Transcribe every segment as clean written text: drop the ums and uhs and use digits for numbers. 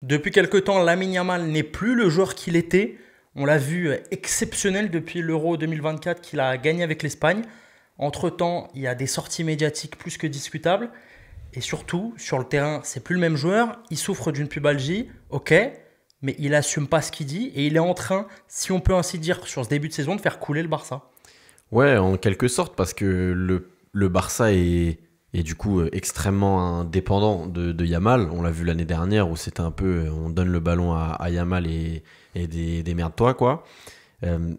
Depuis quelque temps, Lamine Yamal n'est plus le joueur qu'il était. On l'a vu exceptionnel depuis l'Euro 2024 qu'il a gagné avec l'Espagne. Entre-temps, il y a des sorties médiatiques plus que discutables. Et surtout, sur le terrain, c'est plus le même joueur. Il souffre d'une pubalgie, ok, mais il assume pas ce qu'il dit. Et il est en train, si on peut ainsi dire, sur ce début de saison, de faire couler le Barça. Ouais, en quelque sorte, parce que le Barça est du coup extrêmement dépendant de Yamal. On l'a vu l'année dernière où c'était un peu on donne le ballon à Yamal et démerde-toi, quoi.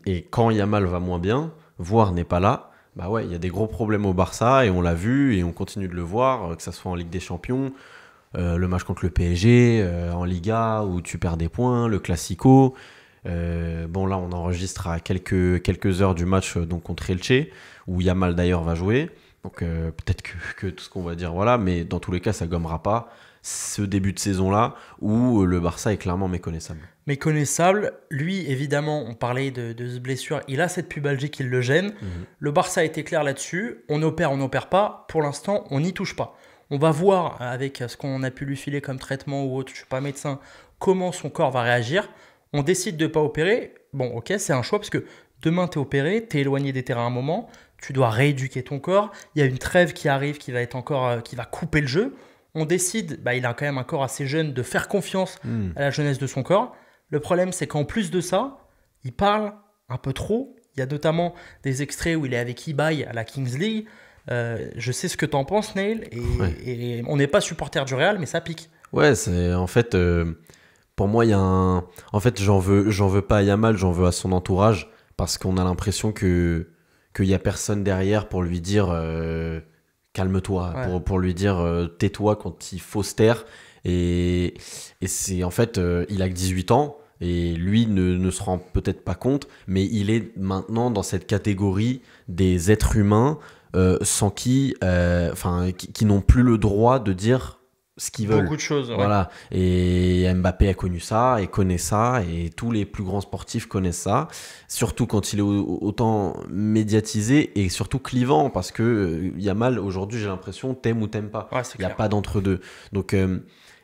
Et quand Yamal va moins bien, voire n'est pas là, bah ouais, il y a des gros problèmes au Barça et on l'a vu et on continue de le voir, que ça soit en Ligue des Champions, le match contre le PSG, en Liga où tu perds des points, le Classico. Bon, là, on enregistre à quelques heures du match donc contre Elche, où Yamal d'ailleurs va jouer. Donc peut-être que tout ce qu'on va dire, voilà, mais dans tous les cas, ça gommera pas ce début de saison-là où le Barça est clairement méconnaissable. Méconnaissable, lui, évidemment, on parlait de ce blessure, il a cette pubalgie qui le gêne. Le Barça a été clair là-dessus, on n'opère pas, pour l'instant, on n'y touche pas. On va voir avec ce qu'on a pu lui filer comme traitement ou autre, je ne suis pas médecin, comment son corps va réagir. On décide de ne pas opérer, bon ok, c'est un choix parce que demain tu es opéré, tu es éloigné des terrains un moment, tu dois rééduquer ton corps, il y a une trêve qui arrive qui va être encore, qui va couper le jeu. On décide, il a quand même un corps assez jeune, de faire confiance à la jeunesse de son corps. Le problème, c'est qu'en plus de ça, il parle un peu trop. Il y a notamment des extraits où il est avec Ibai à la Kings League. Je sais ce que tu en penses, Neil, Ouais, et on n'est pas supporter du Real, mais ça pique. ouais, c'est en fait pour moi il y a un en fait j'en veux pas à Yamal, j'en veux à son entourage parce qu'on a l'impression que qu'il y a personne derrière pour lui dire calme-toi, Ouais. pour lui dire tais-toi quand il faut se taire. Et, et c'est en fait, il a que 18 ans et lui ne se rend peut-être pas compte, mais il est maintenant dans cette catégorie des êtres humains sans qui n'ont plus le droit de dire ce qu'ils veulent. Beaucoup de choses, ouais. Voilà. Et Mbappé a connu ça et connaît ça et tous les plus grands sportifs connaissent ça. Surtout quand il est autant médiatisé et surtout clivant parce que Yamal aujourd'hui j'ai l'impression t'aimes ou t'aimes pas. Ouais, c'est Il n'y a clair. pas d'entre-deux. Donc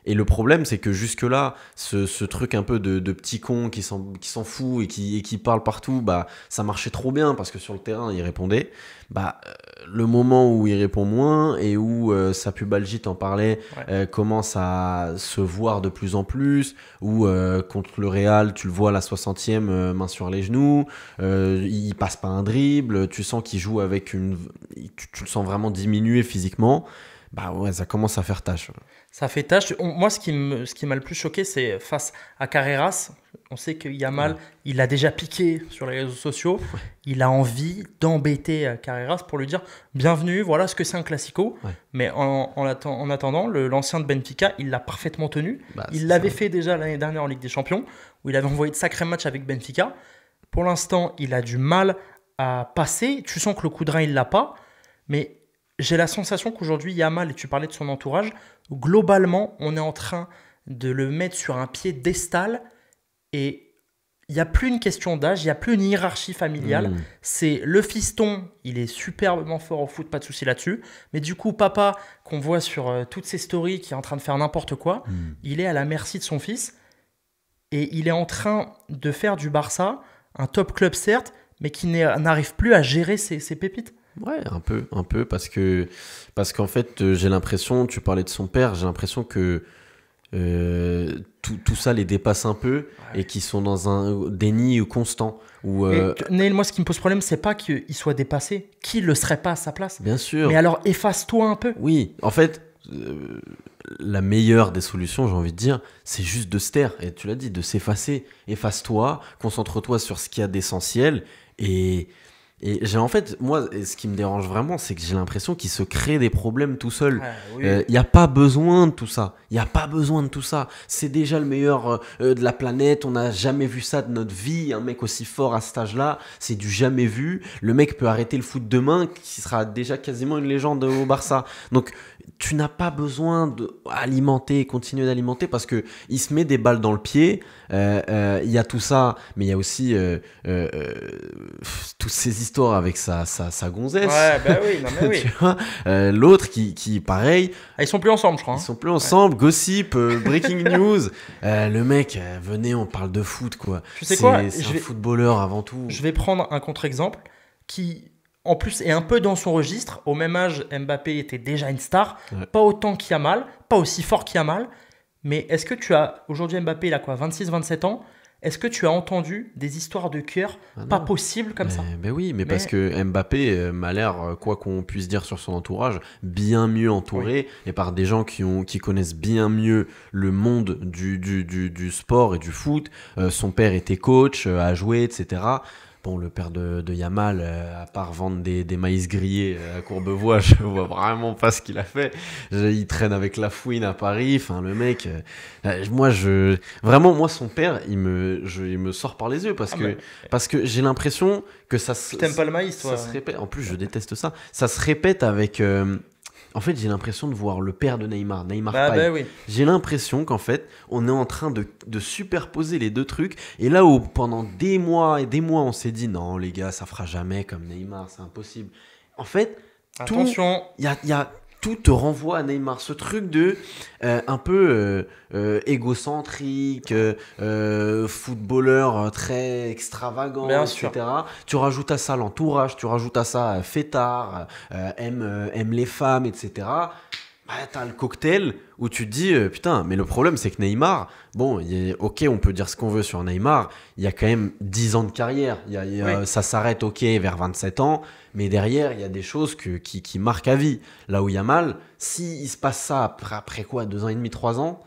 et le problème c'est que jusque-là ce truc un peu de petit con qui s'en fout et qui parle partout, bah ça marchait trop bien parce que sur le terrain il répondait. Bah le moment où il répond moins et où sa pubalgie t'en parlait Ouais. commence à se voir de plus en plus, ou contre le Real, tu le vois à la 60e, main sur les genoux, il passe pas un dribble, tu sens qu'il joue avec tu le sens vraiment diminué physiquement, bah ouais, ça commence à faire tâche. Ça fait tâche. Moi, ce qui m'a le plus choqué, c'est face à Carreras. On sait que Yamal, Ouais. il a déjà piqué sur les réseaux sociaux. Il a envie d'embêter Carreras pour lui dire bienvenue, voilà ce que c'est un classico. Ouais. Mais en attendant, l'ancien de Benfica, il l'a parfaitement tenu. Bah, Il c'est ça. l'avait fait déjà l'année dernière en Ligue des Champions, où il avait envoyé de sacrés matchs avec Benfica. Pour l'instant, il a du mal à passer. Tu sens que le coup de rein, il l'a pas. Mais j'ai la sensation qu'aujourd'hui, Yamal, et tu parlais de son entourage, globalement, on est en train de le mettre sur un piédestal et il n'y a plus une question d'âge, il n'y a plus une hiérarchie familiale. Hmm. C'est le fiston, il est superbement fort au foot, pas de souci là-dessus. Mais du coup, papa, qu'on voit sur toutes ses stories, qui est en train de faire n'importe quoi, il est à la merci de son fils et il est en train de faire du Barça un top club, certes, mais qui n'arrive plus à gérer ses pépites. Ouais, un peu, parce qu'en fait, j'ai l'impression, tu parlais de son père, j'ai l'impression que tout ça les dépasse un peu et qu'ils sont dans un déni constant. Où, Neil, moi, ce qui me pose problème, c'est pas qu'il soit dépassé. Qui le serait pas à sa place? bien sûr, Mais alors, efface-toi un peu. oui, en fait, la meilleure des solutions, j'ai envie de dire, c'est juste de se taire. Et tu l'as dit, de s'effacer. Efface-toi, concentre-toi sur ce qu'il y a d'essentiel. Et j'ai en fait, moi, et ce qui me dérange vraiment, c'est que j'ai l'impression qu'il se crée des problèmes tout seul. Ouais, oui. Il n'y a pas besoin de tout ça. Il n'y a pas besoin de tout ça. C'est déjà le meilleur de la planète. On n'a jamais vu ça de notre vie. Un mec aussi fort à cet âge-là, c'est du jamais vu. Le mec peut arrêter le foot demain, qui sera déjà quasiment une légende au Barça. Donc, tu n'as pas besoin d'alimenter, continuer d'alimenter parce que il se met des balles dans le pied. Il y a tout ça, mais il y a aussi toutes ces histoires avec sa gonzesse. Ouais, bah oui, non mais oui. Tu vois, l'autre qui pareil. Ah, ils sont plus ensemble, je crois. Ils sont plus ensemble. Gossip, breaking news. Le mec, venez, on parle de foot, quoi. Tu sais quoi, c'est un footballeur avant tout. Je vais prendre un contre-exemple qui, en plus, est un peu dans son registre. Au même âge, Mbappé était déjà une star. Ouais. Pas autant qu'Yamal, pas aussi fort qu'Yamal. Mais est-ce que tu as... Aujourd'hui, Mbappé, il a quoi, 26-27 ans? Est-ce que tu as entendu des histoires de cœur pas possibles comme ça? Ben oui, mais parce que Mbappé m'a l'air, quoi qu'on puisse dire sur son entourage, bien mieux entouré et par des gens qui connaissent bien mieux le monde du sport et du foot. Son père était coach, a joué, etc. Bon, le père de Yamal, à part vendre des maïs grillés à Courbevoie, je vois vraiment pas ce qu'il a fait. Il traîne avec la fouine à Paris. Enfin, le mec, vraiment, moi, son père, il me sort par les yeux parce que j'ai l'impression que ça se. Tu t'aimes pas le maïs, toi? Ça se répète. En plus, je déteste ça. Ça se répète avec. En fait, j'ai l'impression de voir le père de Neymar Paye. Bah oui. J'ai l'impression qu'en fait, on est en train de superposer les deux trucs. Et là où pendant des mois et des mois, on s'est dit non, les gars, ça fera jamais comme Neymar, c'est impossible. En fait, attention, tout te renvoie à Neymar. Ce truc de un peu égocentrique, footballeur très extravagant, bien etc. sûr. Tu rajoutes à ça l'entourage, tu rajoutes à ça fêtard, aime les femmes, etc. Bah, t'as le cocktail où tu te dis putain, mais le problème c'est que Neymar, bon, ok, on peut dire ce qu'on veut sur Neymar, il y a quand même 10 ans de carrière, ça s'arrête ok vers 27 ans, mais derrière il y a des choses qui marquent à vie. Là où Yamal, s'il se passe ça après quoi, 2 ans et demi, 3 ans,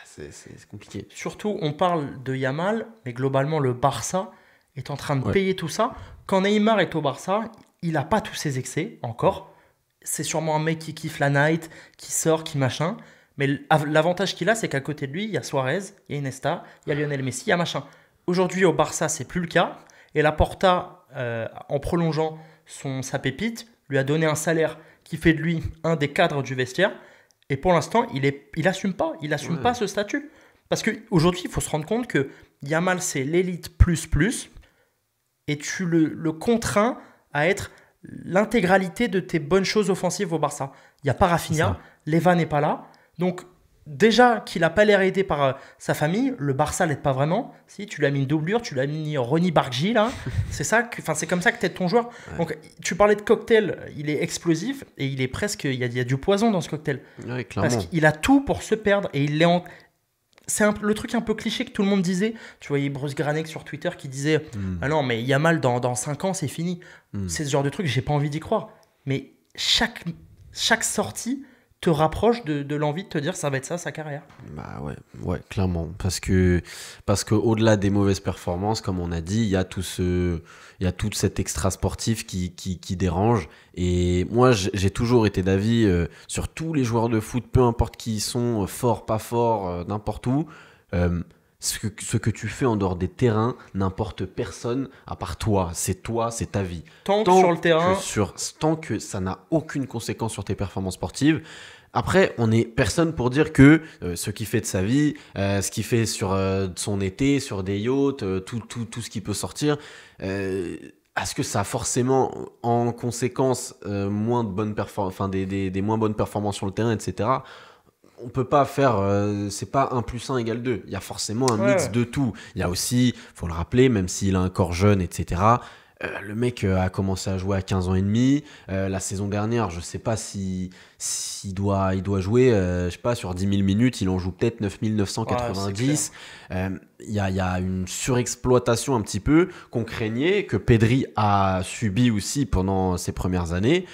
c'est compliqué. Surtout, on parle de Yamal, mais globalement le Barça est en train de payer tout ça. Quand Neymar est au Barça, il n'a pas tous ses excès encore. C'est sûrement un mec qui kiffe la night, qui sort, qui machin. Mais l'avantage qu'il a, c'est qu'à côté de lui, il y a Suarez, il y a Iniesta, il y a Lionel Messi, il y a machin. Aujourd'hui, au Barça, c'est plus le cas. Et Laporta, en prolongeant sa pépite, lui a donné un salaire qui fait de lui un des cadres du vestiaire. Et pour l'instant, il assume pas. Il assume pas ce statut. Parce qu'aujourd'hui, il faut se rendre compte que Yamal, c'est l'élite plus. Et tu le contrains à être l'intégralité de tes bonnes choses offensives au Barça. Il n'y a pas Rafinha, Leva n'est pas là. Donc, déjà qu'il n'a pas l'air aidé par sa famille, le Barça l'aide pas vraiment. Si, tu lui as mis une doublure, tu lui as mis Ronny Bargi, là. C'est comme ça que t'aides ton joueur. Ouais. Donc, tu parlais de cocktail, il est explosif et il est presque. Il y a du poison dans ce cocktail. Ouais, clairement. Parce qu'il a tout pour se perdre et il est c'est le truc un peu cliché que tout le monde disait. Tu voyais Bruce Granek sur Twitter qui disait ah non, mais Yamal, dans 5 ans, c'est fini. C'est ce genre de truc, j'ai pas envie d'y croire. Mais chaque sortie te rapproche de l'envie de te dire ça va être ça sa carrière. Bah ouais, clairement. Parce que au-delà des mauvaises performances, comme on a dit, il y a tout cet extra sportif qui dérange. Et moi, j'ai toujours été d'avis sur tous les joueurs de foot, peu importe qui ils sont, forts, pas forts, n'importe où. Ce que tu fais en dehors des terrains n'importe personne à part toi, c'est ta vie. Tant que sur le terrain, tant que ça n'a aucune conséquence sur tes performances sportives. Après, on n'est personne pour dire que ce qu'il fait de sa vie, ce qu'il fait sur son été, sur des yachts, tout ce qui peut sortir, est-ce que ça a forcément en conséquence moins de bonnes des moins bonnes performances sur le terrain, etc. On peut pas faire, c'est pas 1 + 1 = 2. Il y a forcément un mix de tout. Il y a aussi, faut le rappeler, même s'il a un corps jeune, etc., le mec a commencé à jouer à 15 ans et demi. La saison dernière, je sais pas s'il doit jouer, je sais pas, sur 10 000 minutes, il en joue peut-être 9 990. Il y a une surexploitation un petit peu qu'on craignait, que Pedri a subi aussi pendant ses premières années.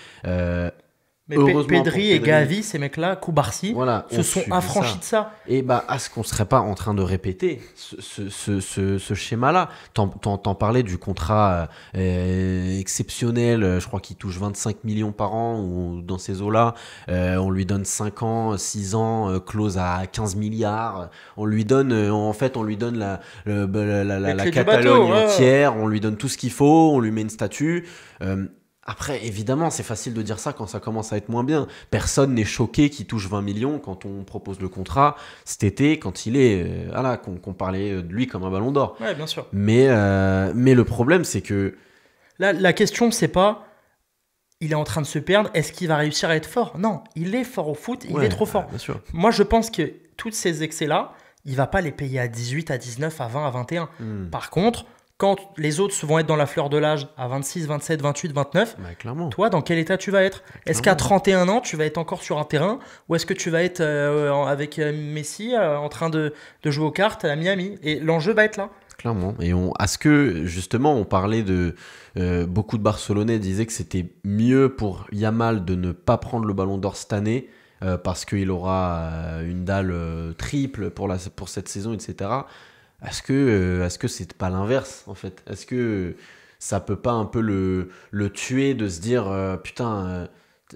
Mais Pedri et Gavi, ces mecs-là, Koubarsi, se sont affranchis de ça. Et est-ce qu'on serait pas en train de répéter ce schéma-là? T'en parlais du contrat exceptionnel, je crois qu'il touche 25 millions par an ou dans ces eaux-là. On lui donne 5 ans, 6 ans, clause à 15 milliards. On lui donne la Catalogne entière, on lui donne tout ce qu'il faut, on lui met une statue. Après, évidemment, c'est facile de dire ça quand ça commence à être moins bien. Personne n'est choqué qu'il touche 20 millions quand on propose le contrat cet été, quand il est... voilà, qu'on parlait de lui comme un ballon d'or. Ouais, bien sûr. Mais le problème, c'est que... Là, la question, c'est pas il est en train de se perdre, est-ce qu'il va réussir à être fort? Non, il est fort au foot, il est trop fort. Bien sûr. Moi, je pense que tous ces excès-là, il va pas les payer à 18, à 19, à 20, à 21. Par contre, quand les autres vont être dans la fleur de l'âge à 26, 27, 28, 29, clairement. toi, dans quel état tu vas être? Est-ce qu'à 31 ans, tu vas être encore sur un terrain ou est-ce que tu vas être avec Messi en train de jouer aux cartes à Miami? Et l'enjeu va être là. Clairement. Et est-ce que, justement, on parlait de... beaucoup de Barcelonais disaient que c'était mieux pour Yamal de ne pas prendre le ballon d'or cette année parce qu'il aura une dalle triple pour cette saison, etc. Est-ce que c'est pas l'inverse, en fait? Est-ce que ça peut pas un peu le tuer de se dire putain,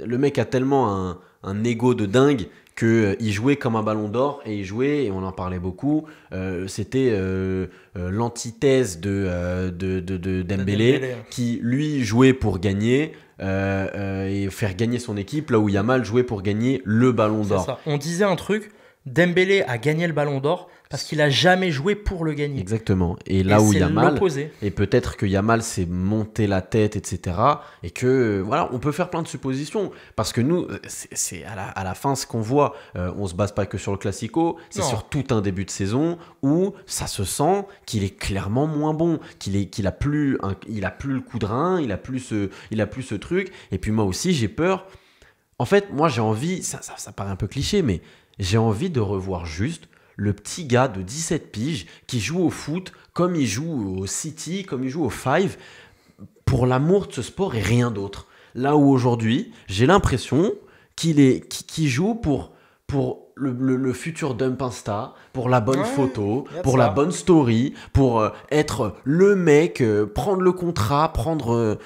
le mec a tellement un ego de dingue qu'il jouait comme un ballon d'or et il jouait, et on en parlait beaucoup, c'était l'antithèse de Dembélé qui lui jouait pour gagner et faire gagner son équipe, là où Yamal jouait pour gagner le ballon d'or. Ça. On disait un truc, Dembélé a gagné le ballon d'or parce qu'il a jamais joué pour le gagner. Exactement. Et là où Yamal, l'opposé. Et peut-être que Yamal s'est monté la tête, etc. Et que voilà, on peut faire plein de suppositions parce que nous, c'est à la fin ce qu'on voit. On se base pas que sur le Classico, c'est sur tout un début de saison où ça se sent qu'il est clairement moins bon, qu'il a plus le coup de rein, il a plus ce truc. Et puis moi aussi, j'ai peur. En fait, moi j'ai envie, ça paraît un peu cliché, mais j'ai envie de revoir juste le petit gars de 17 piges qui joue au foot comme il joue au City, comme il joue au Five, pour l'amour de ce sport et rien d'autre. Là où aujourd'hui, j'ai l'impression qu'il joue pour le futur dump Insta, pour la bonne photo, pour la bonne story, pour être le mec, prendre le contrat, prendre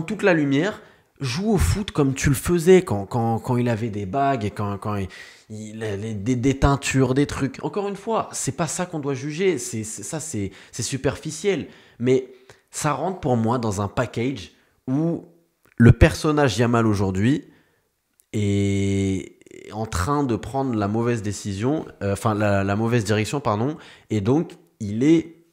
toute la lumière. Joue au foot comme tu le faisais quand il avait des bagues et quand des teintures, des trucs. Encore une fois, c'est pas ça qu'on doit juger. C'est superficiel. Mais ça rentre pour moi dans un package où le personnage Yamal aujourd'hui est en train de prendre la mauvaise décision, la mauvaise direction, pardon. Et donc, il est,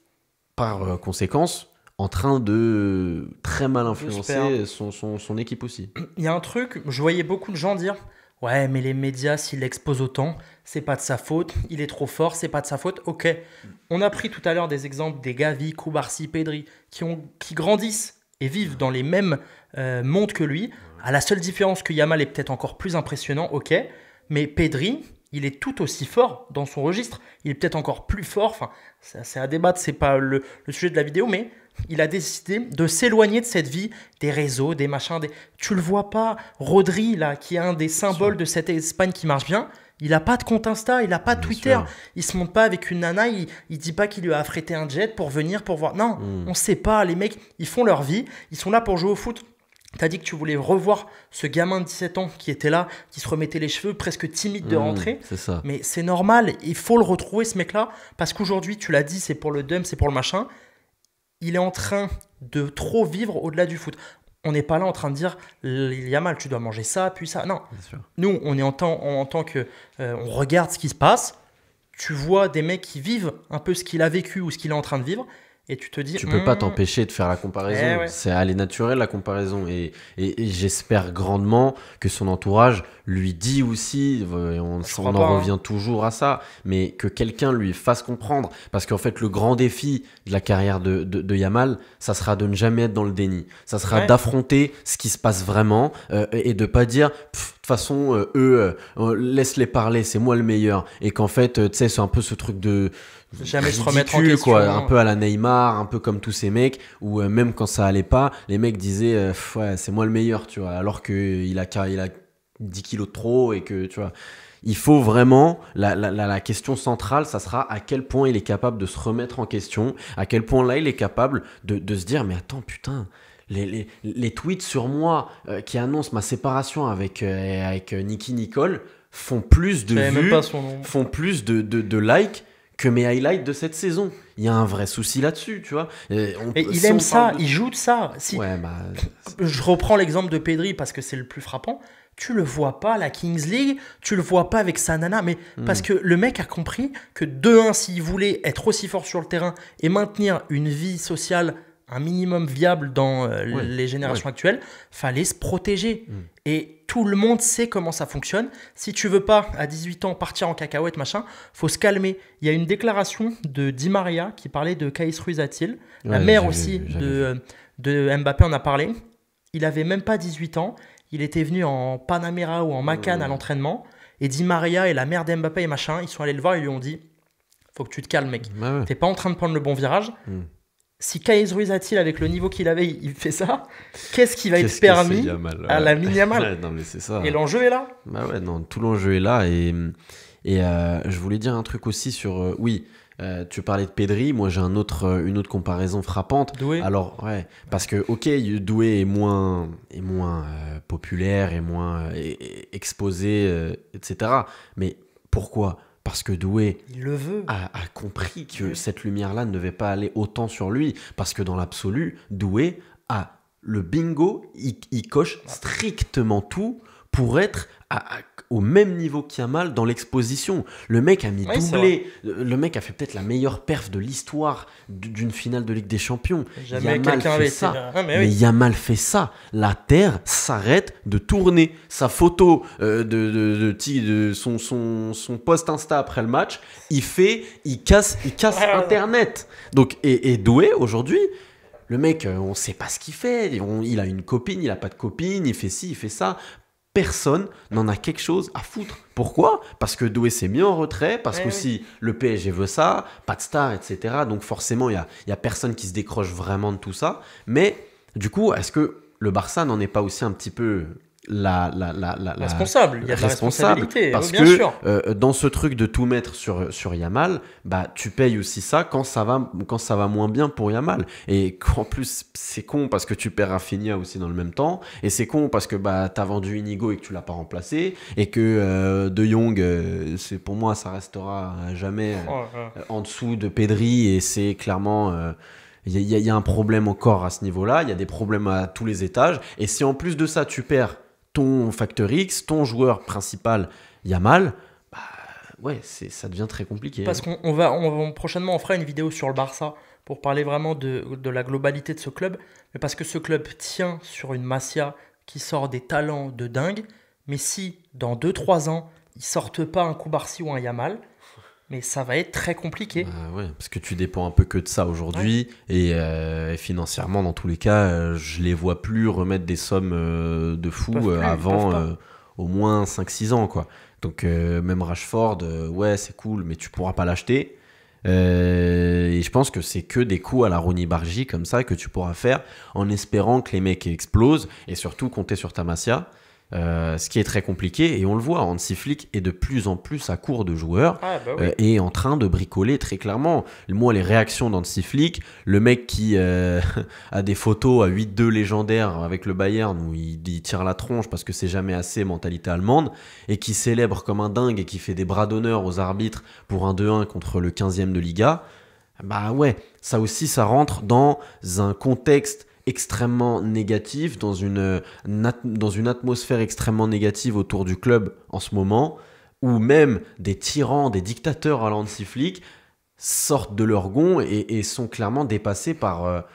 par conséquence, en train de très mal influencer son équipe aussi. Il y a un truc, je voyais beaucoup de gens dire « Ouais, mais les médias, s'il l'expose autant, c'est pas de sa faute, il est trop fort, c'est pas de sa faute. » Ok, on a pris tout à l'heure des exemples des Gavi, Koubarsi, Pedri, qui grandissent et vivent dans les mêmes mondes que lui. À la seule différence que Yamal est peut-être encore plus impressionnant, ok, mais Pedri, il est tout aussi fort dans son registre. Il est peut-être encore plus fort, enfin, c'est à débattre, c'est pas le sujet de la vidéo, mais... Il a décidé de s'éloigner de cette vie, des réseaux, des machins. Tu le vois pas, Rodri, là, qui est un des symboles de cette Espagne qui marche bien, il a pas de compte Insta, il a pas de Twitter. Sûr. Il se monte pas avec une nana, il dit pas qu'il lui a affrété un jet pour venir, pour voir. Non, on sait pas. Les mecs, ils font leur vie, ils sont là pour jouer au foot. T'as dit que tu voulais revoir ce gamin de 17 ans qui était là, qui se remettait les cheveux, presque timide de rentrer. C'est ça. Mais c'est normal, il faut le retrouver, ce mec-là, parce qu'aujourd'hui, tu l'as dit, c'est pour le dump, c'est pour le machin. Il est en train de trop vivre au-delà du foot. On n'est pas là en train de dire Yamal, tu dois manger ça, puis ça. Non. Nous, on est en tant que on regarde ce qui se passe. Tu vois des mecs qui vivent un peu ce qu'il a vécu ou ce qu'il est en train de vivre. Et tu te dis... Tu peux pas t'empêcher de faire la comparaison. Elle est naturelle, la comparaison. Et j'espère grandement que son entourage lui dit aussi, on en revient toujours à ça, mais que quelqu'un lui fasse comprendre. Parce qu'en fait, le grand défi de la carrière de Yamal, ça sera de ne jamais être dans le déni. Ça sera d'affronter ce qui se passe vraiment et de pas dire... De toute façon, laisse-les parler, c'est moi le meilleur. Et qu'en fait, tu sais, c'est un peu ce truc de... Jamais se remettre en question, quoi, un peu à la Neymar, un peu comme tous ces mecs où même quand ça allait pas, les mecs disaient ouais, c'est moi le meilleur, tu vois, alors que il a 10 kilos de trop et que tu vois, il faut vraiment la question centrale, ça sera à quel point il est capable de se remettre en question, à quel point là il est capable de se dire mais attends putain, les tweets sur moi qui annoncent ma séparation avec Nicky Nicole font plus de vues, font plus de likes que mes highlights de cette saison. Il y a un vrai souci là-dessus, tu vois. Et il aime ça, il joue de ça. Ouais, bah... Je reprends l'exemple de Pedri parce que c'est le plus frappant. Tu le vois pas à la Kings League, tu le vois pas avec sa nana, mais parce que le mec a compris que 2-1, s'il voulait être aussi fort sur le terrain et maintenir une vie sociale un minimum viable dans les générations actuelles, fallait se protéger. Et tout le monde sait comment ça fonctionne. Si tu veux pas, à 18 ans, partir en cacahuète, machin, faut se calmer. Il y a une déclaration de Di Maria qui parlait de Kais Ruiz-Atil. La mère aussi de Mbappé en a parlé. Il avait même pas 18 ans. Il était venu en Panamera ou en Macan à l'entraînement. Et Di Maria et la mère d'Mbappé et machin, ils sont allés le voir et lui ont dit faut que tu te calmes, mec. T'es pas en train de prendre le bon virage. Si Kais Ruiz-Atil, avec le niveau qu'il avait, il fait ça, qu'est-ce qui va être permis à la Yamal? Non, mais c'est ça. Et l'enjeu est là. Bah ouais, non, tout l'enjeu est là. Et je voulais dire un truc aussi sur... tu parlais de Pedri, moi j'ai une autre comparaison frappante. Doué. Alors, ouais, parce que, ok, Doué est moins populaire, est moins exposé, etc. Mais pourquoi ? Parce que Doué il le veut. A compris que cette lumière-là ne devait pas aller autant sur lui. Parce que dans l'absolu, Doué a le bingo, il coche strictement tout pour être au même niveau qu'Yamal dans l'exposition. Le mec a mis doublé. Le mec a fait peut-être la meilleure perf de l'histoire d'une finale de Ligue des Champions. Jamais quelqu'un avait ça. Mais Yamal fait ça. La Terre s'arrête de tourner. Sa photo de son post Insta après le match, il casse Internet. Donc, et Doué, aujourd'hui... Le mec, on ne sait pas ce qu'il fait. Il a une copine, il n'a pas de copine, il fait ci, il fait ça. Personne n'en a quelque chose à foutre. Pourquoi ? Parce que Doué s'est mis en retrait, parce qu'aussi le PSG veut ça, pas de star, etc. Donc forcément, il y a personne qui se décroche vraiment de tout ça. Mais du coup, est-ce que le Barça n'en est pas aussi un petit peu... responsable, il y a de la responsabilité, parce bien sûr. Dans ce truc de tout mettre sur Yamal, bah tu payes aussi ça quand ça va moins bien pour Yamal, et qu'en plus c'est con parce que tu perds Rafinha aussi dans le même temps, et c'est con parce que bah t'as vendu Inigo et que tu l'as pas remplacé, et que De Jong, c'est, pour moi ça restera jamais en dessous de Pedri, et c'est clairement il y a un problème encore à ce niveau-là, il y a des problèmes à tous les étages, et si en plus de ça tu perds ton facteur X, ton joueur principal Yamal, bah ouais, ça devient très compliqué. Parce qu'on va prochainement on fera une vidéo sur le Barça pour parler vraiment de la globalité de ce club, mais parce que ce club tient sur une Masia qui sort des talents de dingue, mais si dans 2-3 ans ils sortent pas un Koubarsi ou un Yamal, mais ça va être très compliqué. Ouais, parce que tu dépends un peu que de ça aujourd'hui, et financièrement, dans tous les cas, je les vois plus remettre des sommes de fou avant au moins 5-6 ans, quoi. Donc même Rashford, ouais, c'est cool, mais tu pourras pas l'acheter. Et je pense que c'est que des coups à la Rooney Bargy comme ça que tu pourras faire en espérant que les mecs explosent, et surtout compter sur ta Masia. Ce qui est très compliqué, et on le voit, Hansi Flick est de plus en plus à court de joueurs, et en train de bricoler très clairement. Moi, les réactions d'Hansi Flick, le mec qui a des photos à 8-2 légendaires avec le Bayern où il tire la tronche parce que c'est jamais assez, mentalité allemande, et qui célèbre comme un dingue et qui fait des bras d'honneur aux arbitres pour un 2-1 contre le 15e de Liga, bah ouais, ça aussi ça rentre dans un contexte extrêmement négatif, dans une atmosphère extrêmement négative autour du club en ce moment, où même des tyrans, des dictateurs à l'Hansi Flick sortent de leur gond et sont clairement dépassés par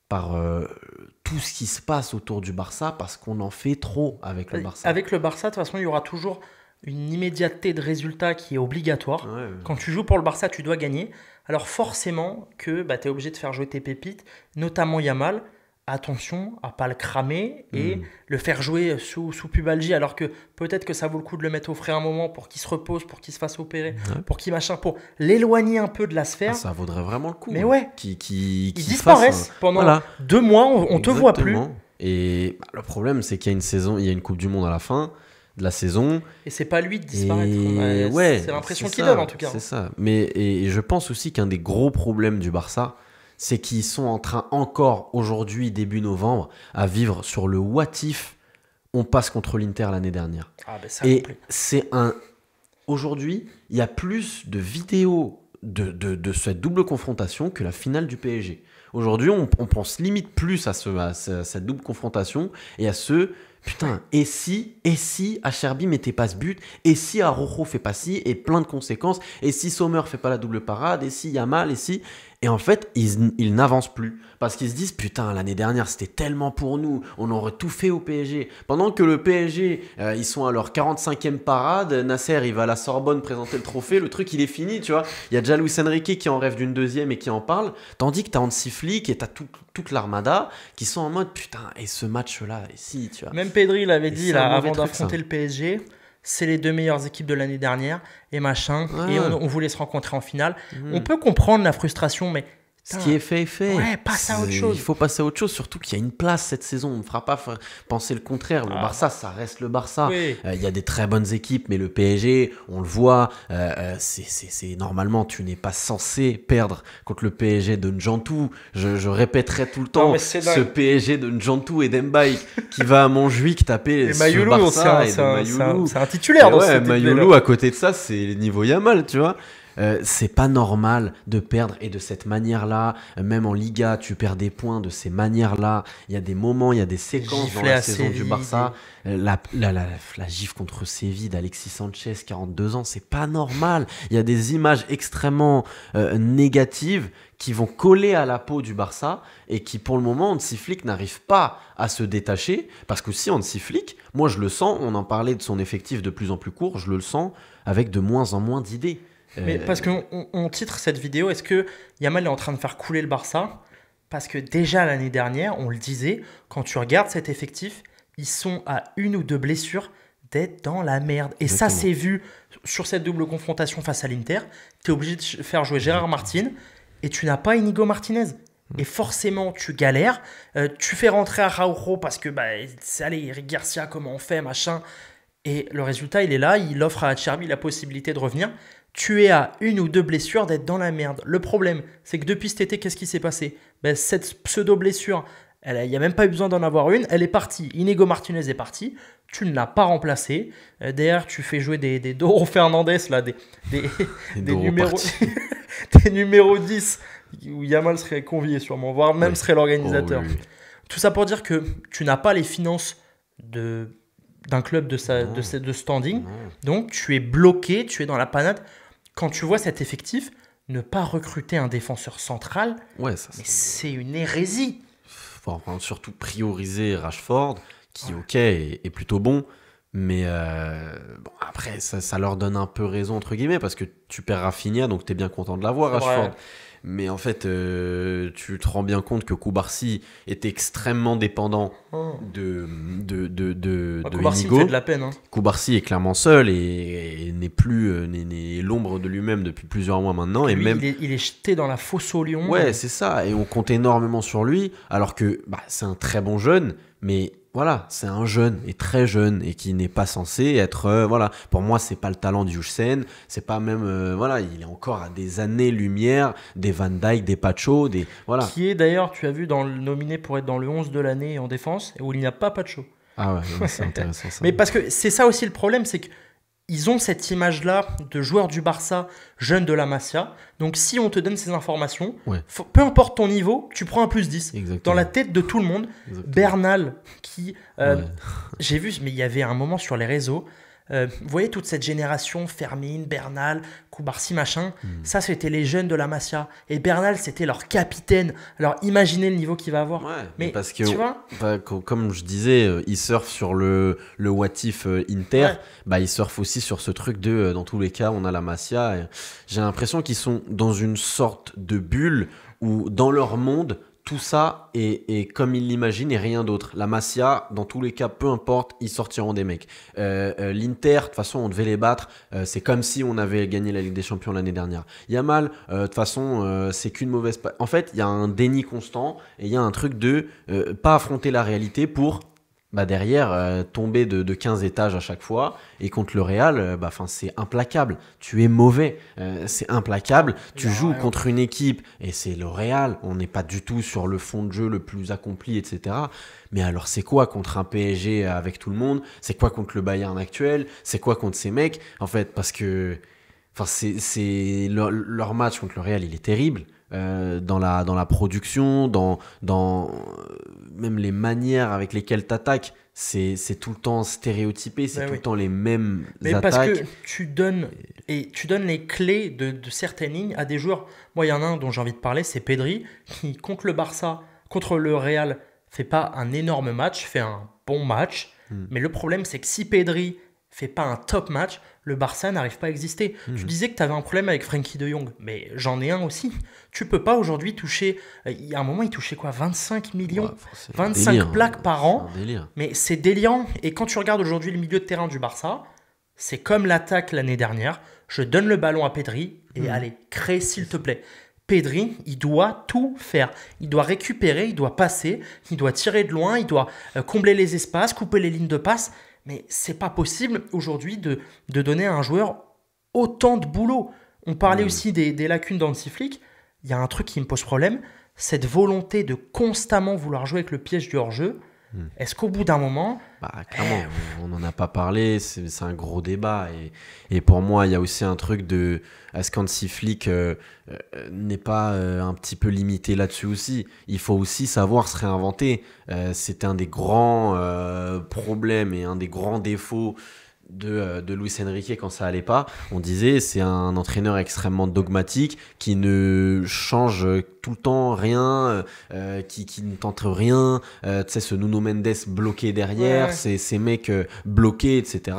tout ce qui se passe autour du Barça, parce qu'on en fait trop avec le Barça. Avec le Barça, de toute façon, il y aura toujours une immédiateté de résultat qui est obligatoire. Quand tu joues pour le Barça, tu dois gagner. Alors forcément que tu es obligé de faire jouer tes pépites, notamment Yamal. Attention à pas le cramer et le faire jouer sous pubalgie, alors que peut-être que ça vaut le coup de le mettre au frais un moment pour qu'il se repose, pour qu'il se fasse opérer, pour qu'il pour l'éloigner un peu de la sphère. Ça vaudrait vraiment le coup. Mais ouais, ils disparaissent pendant 2 mois, on te voit plus. Et le problème, c'est qu'il y a une saison, il y a une Coupe du Monde à la fin de la saison. Et c'est pas lui de disparaître. C'est l'impression qu'il donne en tout cas. C'est ça. Et je pense aussi qu'un des gros problèmes du Barça, c'est qu'ils sont en train encore aujourd'hui, début novembre, à vivre sur le what if on passe contre l'Inter l'année dernière. Et c'est aujourd'hui, il y a plus de vidéos de cette double confrontation que la finale du PSG. Aujourd'hui, on pense limite plus à cette double confrontation et à putain, et si Acherbi mettait pas ce but, et si Araujo fait pas ci, et plein de conséquences, et si Sommer fait pas la double parade, et si Yamal, et si... Et en fait, ils n'avancent plus. Parce qu'ils se disent, putain, l'année dernière, c'était tellement pour nous. On aurait tout fait au PSG. Pendant que le PSG, ils sont à leur 45e parade. Nasser, il va à la Sorbonne présenter le trophée. Le truc, il est fini, tu vois. Il y a déjà Luis Enrique qui en rêve d'une deuxième et qui en parle. Tandis que t'as Hansi Flick et t'as toute l'armada qui sont en mode, putain, et ce match-là, et si, tu vois. Même Pedri l'avait dit, là, avant d'affronter le PSG... C'est les 2 meilleures équipes de l'année dernière et machin. Ouais. Et on voulait se rencontrer en finale. On peut comprendre la frustration, mais... Ce qui est fait est fait. Ouais, passe à autre chose. Il faut passer à autre chose, surtout qu'il y a une place cette saison. On ne fera pas penser le contraire. Le Barça, ça reste le Barça. Oui. Y a des très bonnes équipes, mais le PSG, on le voit, c'est normalement, tu n'es pas censé perdre contre le PSG de N'Jantou. Je répéterai tout le temps, ce PSG de N'Jantou et d'Embaï qui va à Montjuic taper ce Barça et de Mayoulou. C'est un titulaire dans cette Mayoulou, à côté de ça, c'est niveau Yamal, tu vois. C'est pas normal de perdre et de cette manière-là. Même en Liga, tu perds des points de ces manières-là. Il y a des moments, il y a des séquences dans la saison du Barça. La gifle contre Séville d'Alexis Sanchez, 42 ans, c'est pas normal. Il y a des images extrêmement négatives qui vont coller à la peau du Barça et qui, pour le moment, Hansi Flick n'arrive pas à se détacher. Parce que si Hansi Flick, moi je le sens, on en parlait de son effectif de plus en plus court, je le sens avec de moins en moins d'idées. Mais parce qu'on titre cette vidéo, est-ce que Yamal est en train de faire couler le Barça? Parce que déjà l'année dernière, on le disait, quand tu regardes cet effectif, ils sont à 1 ou 2 blessures d'être dans la merde. Et Exactement. ça, c'est vu sur cette double confrontation face à l'Inter. Tu es obligé de faire jouer Gérard Martin et tu n'as pas Inigo Martinez. Et forcément, tu galères. Tu fais rentrer Araujo parce que, allez, Eric Garcia, comment on fait, machin. Et le résultat, il est là. Il offre à Acherbi la possibilité de revenir. Tu es à 1 ou 2 blessures d'être dans la merde. Le problème, c'est que depuis cet été, qu'est-ce qui s'est passé? Cette pseudo-blessure, il n'y a même pas eu besoin d'en avoir une. Elle est partie. Inigo Martinez est parti. Tu ne l'as pas remplacé. Derrière, tu fais jouer des Doro Fernandez, là, des numéros 10, où Yamal serait convié sûrement, voire même serait l'organisateur. Oui. Tout ça pour dire que tu n'as pas les finances d'un club de standing. Donc, tu es bloqué, tu es dans la panade. Quand tu vois cet effectif, ne pas recruter un défenseur central, c'est une hérésie. Faut surtout prioriser Rashford, qui, ok, est plutôt bon. Mais après, ça leur donne un peu raison, entre guillemets, parce que tu perds Rafinha, donc tu es bien content de l'avoir, Rashford. Vrai. Mais en fait, tu te rends bien compte que Koubarsi est extrêmement dépendant de Koubarsi Inigo. Fait de la peine. Koubarsi est clairement seul et n'est l'ombre de lui-même depuis plusieurs mois maintenant. Et lui, même... il est jeté dans la fosse au lion. Ouais, c'est ça. Et on compte énormément sur lui, alors que c'est un très bon jeune, mais... Voilà, c'est un jeune et très jeune et qui n'est pas censé être pour moi c'est pas le talent du Jusen, c'est pas même il est encore à des années-lumière des Van Dijk, des Pacho, qui est d'ailleurs, tu as vu, nominé pour être dans le 11 de l'année en défense où il n'y a pas Pacho. Ah ouais, c'est intéressant ça. Mais parce que c'est ça aussi le problème, c'est que ils ont cette image-là de joueurs du Barça, jeunes de la Masia. Donc, si on te donne ces informations, peu importe ton niveau, tu prends un +10. Exactement. Dans la tête de tout le monde. Exactement. Bernal, qui... j'ai vu, mais il y avait un moment sur les réseaux... vous voyez toute cette génération, Fermin, Bernal, Koubarsi, machin, ça c'était les jeunes de la Masia. Et Bernal c'était leur capitaine. Alors imaginez le niveau qu'il va avoir. Ouais, mais parce que, tu vois, comme je disais, il surfe sur le what if Inter, il surfe aussi sur ce truc de dans tous les cas on a la Masia. Et j'ai l'impression qu'ils sont dans une sorte de bulle où dans leur monde, tout ça est comme ils l'imaginent et rien d'autre. La Masia, dans tous les cas, peu importe, ils sortiront des mecs. L'Inter, de toute façon, on devait les battre. C'est comme si on avait gagné la Ligue des Champions l'année dernière. Yamal, de toute façon, c'est qu'une mauvaise... En fait, il y a un déni constant et il y a un truc de pas affronter la réalité pour... derrière, tomber de 15 étages à chaque fois. Et contre le Real, c'est implacable. Tu es mauvais. C'est implacable. Tu joues contre une équipe et c'est le Real. On n'est pas du tout sur le fond de jeu le plus accompli, etc. Mais alors, c'est quoi contre un PSG avec tout le monde? C'est quoi contre le Bayern actuel? C'est quoi contre ces mecs? En fait, parce que Enfin, leur match contre le Real, il est terrible. Dans la production, dans même les manières avec lesquelles tu attaques, c'est tout le temps stéréotypé, c'est tout le temps les mêmes attaques. Parce que tu donnes les clés de certaines lignes à des joueurs. Moi, il y en a un dont j'ai envie de parler, c'est Pedri, qui contre le Barça, contre le Real, fait pas un énorme match, fait un bon match. Mais le problème, c'est que si Pedri fait pas un top match, le Barça n'arrive pas à exister. Tu disais que tu avais un problème avec Frenkie de Jong, mais j'en ai un aussi. Tu peux pas aujourd'hui toucher... Il y a un moment, il touchait quoi, 25 millions, 25 plaques par an. C'est un délire. Mais c'est délirant. Et quand tu regardes aujourd'hui le milieu de terrain du Barça, c'est comme l'attaque l'année dernière. Je donne le ballon à Pedri et allez, crée s'il te plaît. Pedri, il doit tout faire. Il doit récupérer, il doit passer, il doit tirer de loin, il doit combler les espaces, couper les lignes de passe. Mais c'est pas possible aujourd'hui de donner à un joueur autant de boulot. On parlait aussi des lacunes d'Hansi Flick. Il y a un truc qui me pose problème, cette volonté de constamment vouloir jouer avec le piège du hors-jeu. Est-ce qu'au bout d'un moment... Clairement, on n'en a pas parlé, c'est un gros débat. Et pour moi, il y a aussi un truc de... Est-ce qu'Hansi Flick n'est pas un petit peu limité là-dessus aussi? Il faut aussi savoir se réinventer. C'était un des grands problèmes et un des grands défauts de Luis Enrique quand ça allait pas. On disait c'est un entraîneur extrêmement dogmatique qui ne change tout le temps rien, qui ne tente rien. Tu sais, ce Nuno Mendes bloqué derrière, ces mecs bloqués, etc.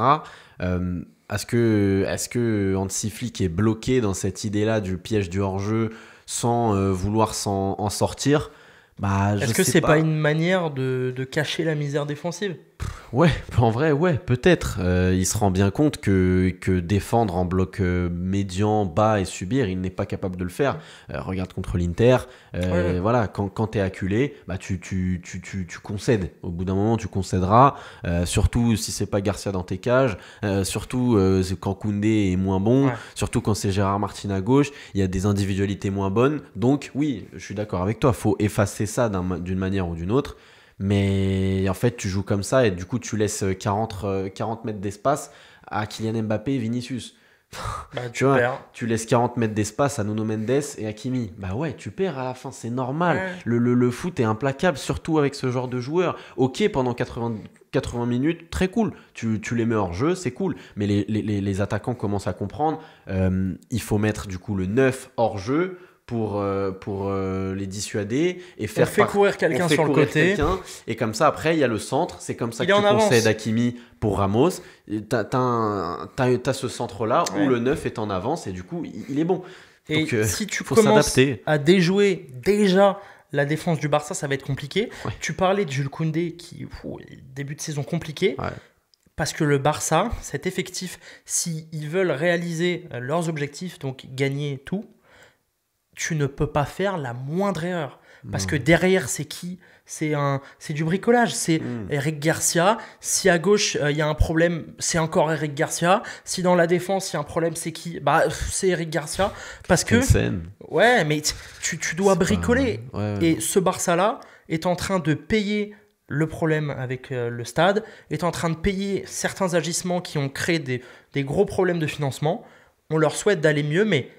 Est-ce que Hansi Flick est bloqué dans cette idée-là du piège du hors-jeu sans vouloir en sortir? Est-ce que c'est pas une manière de cacher la misère défensive? Ouais, en vrai, ouais, peut-être. Il se rend bien compte que défendre en bloc médian, bas et subir, il n'est pas capable de le faire. Regarde contre l'Inter, voilà, quand t'es acculé, tu concèdes. Au bout d'un moment, tu concéderas, surtout si c'est pas Garcia dans tes cages, surtout quand Koundé est moins bon, surtout quand c'est Gérard Martin à gauche, il y a des individualités moins bonnes. Donc oui, je suis d'accord avec toi, faut effacer ça d'une manière ou d'une autre. Mais en fait, tu joues comme ça et du coup, tu laisses 40 mètres d'espace à Kylian Mbappé et Vinicius. Tu vois, tu laisses 40 mètres d'espace à Nuno Mendes et Hakimi. Bah ouais, tu perds à la fin, c'est normal. Le foot est implacable, surtout avec ce genre de joueurs. Ok, pendant 80 minutes, très cool. Tu les mets hors jeu, c'est cool. Mais les attaquants commencent à comprendre. Il faut mettre du coup le 9 hors jeu pour les dissuader et faire courir quelqu'un sur le côté et comme ça après il y a le centre, c'est comme ça que tu concèdes Hakimi pour Ramos, t'as ce centre là où le 9 est en avance et du coup il est bon. Et donc, si tu commences à déjouer déjà la défense du Barça, ça va être compliqué. Tu parlais de Jules Koundé qui début de saison compliqué. Parce que le Barça, cet effectif, s'ils veulent réaliser leurs objectifs, donc gagner tout, tu ne peux pas faire la moindre erreur. Parce que derrière, c'est qui ? C'est du bricolage. C'est Eric Garcia. Si à gauche, il y a un problème, c'est encore Eric Garcia. Si dans la défense, il y a un problème, c'est qui ? C'est Eric Garcia. Parce que... Ouais, mais tu dois bricoler. Et ce Barça-là est en train de payer le problème avec le stade, est en train de payer certains agissements qui ont créé des gros problèmes de financement. On leur souhaite d'aller mieux, mais...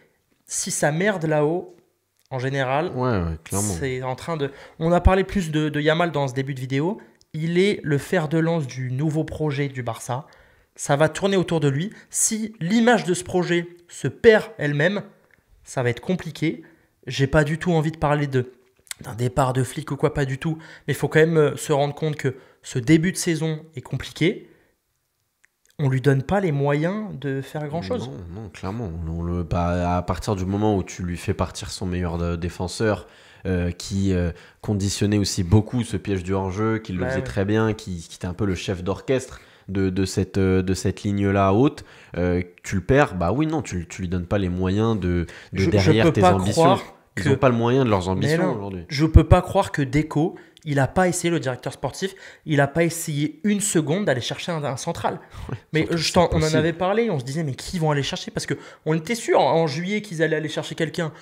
Si ça merde là-haut, en général, clairement. C'est en train de... On a parlé plus de Yamal dans ce début de vidéo. Il est le fer de lance du nouveau projet du Barça. Ça va tourner autour de lui. Si l'image de ce projet se perd elle-même, ça va être compliqué. J'ai pas du tout envie de parler d'un départ de Flick ou quoi, pas du tout. Mais il faut quand même se rendre compte que ce début de saison est compliqué. On lui donne pas les moyens de faire grand-chose. Non, clairement. À partir du moment où tu lui fais partir son meilleur défenseur, qui conditionnait aussi beaucoup ce piège du hors-jeu, qui le faisait très bien, qui était un peu le chef d'orchestre de cette ligne-là haute, tu le perds. Tu lui donnes pas les moyens de derrière tes ambitions. Ils n'ont pas le moyen de leurs Mais ambitions non, aujourd'hui. je peux pas croire que Deco, il a pas essayé, le directeur sportif, il a pas essayé une seconde d'aller chercher un central. Mais surtout que c'est on en possible. avait parlé, on se disait mais qui vont aller chercher? Parce que on était sûr en juillet qu'ils allaient aller chercher quelqu'un.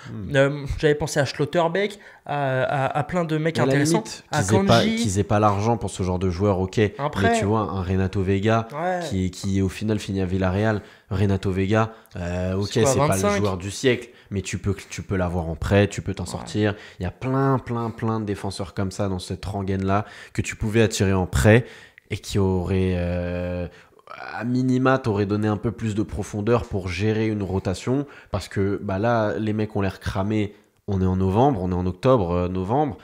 J'avais pensé à Schlotterbeck, à plein de mecs À la intéressants, limite, à qu'ils Kanji. aient pas l'argent pour ce genre de joueur, ok. Un prêt. Mais tu vois, un Renato Vega Ouais. qui au final finit à Villarreal. Renato Vega, ok, C'est quoi, c'est pas le 25? joueur du siècle, mais tu peux l'avoir en prêt, tu peux t'en sortir. Il y a plein de défenseurs comme ça dans cette rengaine-là que tu pouvais attirer en prêt et qui auraient, à minima, t'aurais donné un peu plus de profondeur pour gérer une rotation. Parce que bah là, les mecs ont l'air cramés. On est en novembre, on est en octobre, novembre.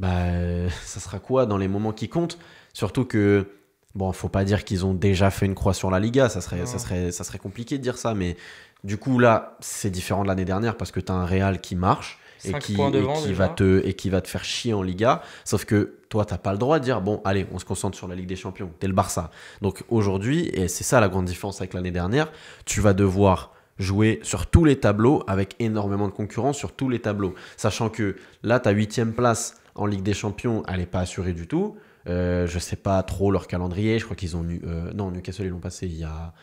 Ça sera quoi dans les moments qui comptent? Surtout que, bon, faut pas dire qu'ils ont déjà fait une croix sur la Liga, ça serait compliqué de dire ça, mais du coup là, c'est différent de l'année dernière parce que tu as un Real qui marche et 5 qui, points devant, et qui déjà. va te faire chier en Liga, sauf que toi, t'as pas le droit de dire, bon, allez, on se concentre sur la Ligue des Champions, t'es le Barça. Donc aujourd'hui, et c'est ça la grande différence avec l'année dernière, tu vas devoir jouer sur tous les tableaux avec énormément de concurrence sur tous les tableaux, sachant que là, ta 8e place en Ligue des Champions, elle n'est pas assurée du tout. Je sais pas trop leur calendrier. Je crois qu'ils ont non, Newcastle ils l'ont passé. Il y a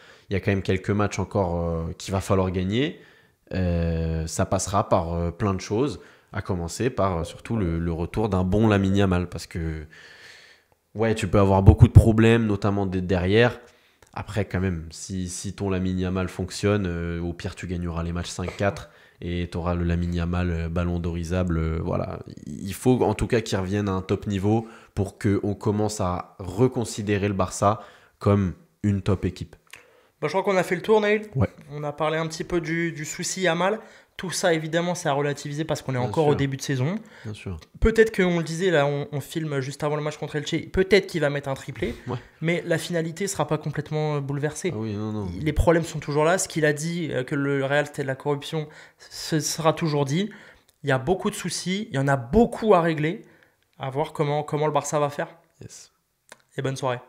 quand même quelques matchs encore qu'il va falloir gagner. Ça passera par plein de choses, à commencer par surtout le retour d'un bon Lamine Yamal, parce que ouais, tu peux avoir beaucoup de problèmes, notamment derrière. Après, quand même, si ton Lamine Yamal fonctionne, au pire, tu gagneras les matchs 5-4 et tu auras le Lamine Yamal ballon d'orisable. Voilà. Il faut en tout cas qu'il revienne à un top niveau pour qu'on commence à reconsidérer le Barça comme une top équipe. Bah, je crois qu'on a fait le tour, Neil. Ouais. On a parlé un petit peu du souci Yamal. Tout ça, évidemment, c'est à relativiser parce qu'on est Bien encore sûr. au début de saison. Bien sûr. Peut-être qu'on le disait, là, on filme juste avant le match contre Elche. Peut-être qu'il va mettre un triplé, Ouais. mais la finalité ne sera pas complètement bouleversée. Ah oui, non. Les problèmes sont toujours là. Ce qu'il a dit, que le Real c'était de la corruption, ce sera toujours dit. Il y a beaucoup de soucis, il y en a beaucoup à régler. À voir comment le Barça va faire. Yes. Et bonne soirée.